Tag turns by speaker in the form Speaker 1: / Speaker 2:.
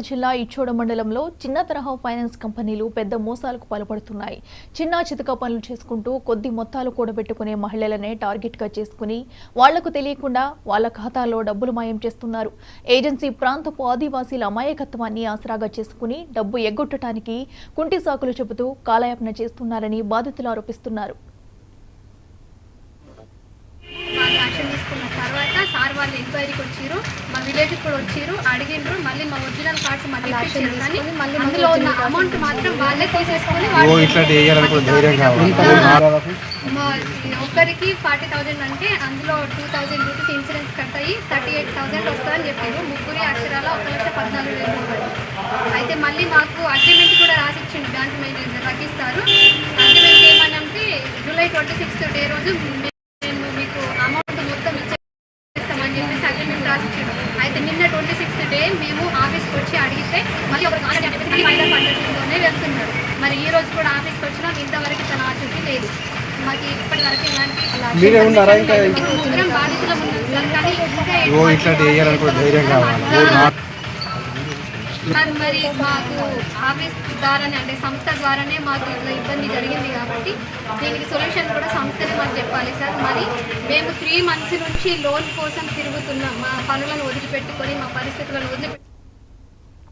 Speaker 1: జిల్లా ఇచ్చోడ మండలంలో చిన్న తరహా ఫైనాన్స్ కంపెనీలు పెద్ద మోసాలకు పాల్పడుతున్నాయి. చిన్న చితక పనులు చేసుకుంటూ కొద్ది మొత్తాలు కూడబెట్టుకునే మహిళలనే టార్గెట్ గా చేసుకుని వాళ్లకు తెలియకుండా వాళ్ల ఖాతాలో డబ్బులు మాయం చేస్తున్నారు. ఏజెన్సీ ప్రాంతపు ఆదివాసీల అమాయకత్వాన్ని ఆసరాగా చేసుకుని డబ్బు ఎగ్గొట్టడానికి కుంటి సాకులు చెబుతూ కాలయాపన చేస్తున్నారని బాధితులు ఆరోపిస్తున్నారు.
Speaker 2: సార్ వాళ్ళు ఎంక్వైరీకి వచ్చారు, మా విలేజ్కి కూడా వచ్చారు, అడిగిండ్రు. మళ్ళీ మా ఒరిజినల్ కార్డ్స్ మళ్ళీ ఇచ్చారు, కానీ అందులో ఉన్న అమౌంట్ మాత్రం వాళ్ళే తీసేసుకొని ఒక్కరికి 40,000 అంటే అందులో 2,000 రూపీస్ ఇన్సూరెన్స్ కట్ అయ్యి 38,000 వస్తుందని చెప్పారు. ముగ్గురి అక్షరాల 1,14,000. అయితే మళ్ళీ మాకు అగ్రిమెంట్ కూడా రాసిచ్చిండు బ్యాంక్ మేనేజర్ రగిస్తారు. అగ్రిమెంట్ ఏమని అంటే జూలై 26th డే రోజు మీకు అమౌంట్ మొత్తం ఇచ్చేస్తామని చెప్పేసి అగ్రిమెంట్ రాసిచ్చాడు. అయితే నిన్న 26th డే మేము ఆఫీస్కి వచ్చి అడిగితే మళ్ళీ ఒక మైదా పద్ధతిలోనే వెళ్తున్నాడు. మరి ఈ రోజు కూడా ఆఫీస్కి వచ్చినా ఇంతవరకు తన ఆచూకీ లేదు. మాకు ఇప్పటి వరకు ఇలాంటి ముగ్గురం బాధితులు ఉన్నాం, కానీ మరి మాకు ఆఫీస్ ద్వారానే అంటే సంస్థ ద్వారానే మాకు ఇట్లా ఇబ్బంది జరిగింది కాబట్టి దీనికి సొల్యూషన్ కూడా సంస్థనే మాకు చెప్పాలి సార్. మరి మేము 3 months నుంచి లోన్ కోసం తిరుగుతున్నాం. మా పనులను వదిలిపెట్టుకొని మా పరిస్థితులను వదిలిపెట్టి